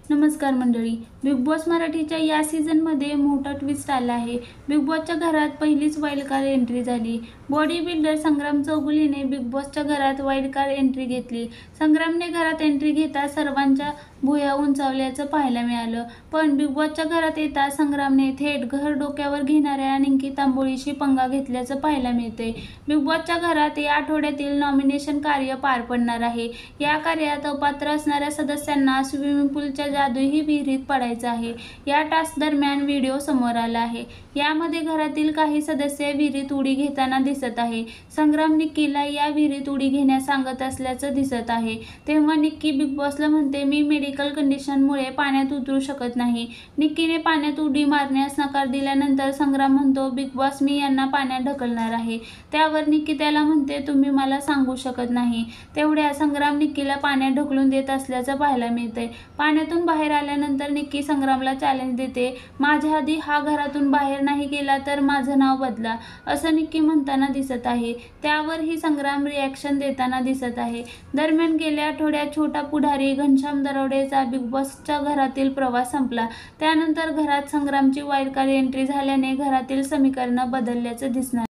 नमस्कार मंडळी, big boss मराठीच्या या सीझनमध्ये मोठा ट्विस्ट आला आहे. बिग बॉसच्या घरात पहिलीच वाईल्ड कार्ड एंट्री झाली. बॉडी बिल्डर संग्राम चौगुलेने बिग बॉसच्या घरात वाईल्ड कार्ड एंट्री घेतली. संग्रामने घरात एंट्री घेता सर्वांच्या भुवया उंचावल्याचं पाहायला मिळालं. पण बिग बॉसच्या घरात येता संग्रामने थेट घर डोक्यावर घेणाऱ्या निकी तांबोळीशी पंगा घेतल्याचं पाहायला मिळतंय. बिग बॉसच्या घरात या आठवड्यातील नॉमिनेशन कार्य पार पडणार आहे. या कार्यात अपात्र असणाऱ्या सदस्यांना स्विमिंग पूलच्या जादुई विहिरीत पडायचं आहे. या टास्क दरम्यान व्हिडिओ समोर आला आहे. यामध्ये घरातील काही सदस्य विहिरीत उडी घेताना दिसत आहे. संग्राम निक्कीला या विहिरीत उडी घेण्यास सांगत असल्याचं दिसत आहे. तेव्हा निक्की बिग बॉसला म्हणते, मी मेडिकल कंडिशनमुळे पाण्यात उतरू शकत नाही. निक्कीने पाण्यात उडी मारण्यास नकार दिल्यानंतर संग्राम म्हणतो, बिग बॉस मी यांना पाण्यात ढकलणार आहे. त्यावर निक्की त्याला म्हणते, तुम्ही मला सांगू शकत नाही. तेवढ्या संग्राम निक्कीला पाण्यात ढकलून देत असल्याचं पाहायला मिळतंय. पाण्यातून बाहेर आल्यानंतर निक्की संग्रामला चॅलेंज देते, माझ्या आधी हा घरातून बाहेर नाही गेला तर माझं नाव बदला, असं निक्की म्हणताना दिसत आहे. त्यावरही संग्राम रिॲक्शन देताना दिसत आहे. दरम्यान गेल्या आठवड्यात छोटा पुढारी घनश्याम दरोडेचा बिग बॉसच्या घरातील प्रवास संपला. त्यानंतर घरात संग्रामची वाईल्ड कार्ड एंट्री झाल्याने घरातील समीकरणं बदलल्याचं दिसणार.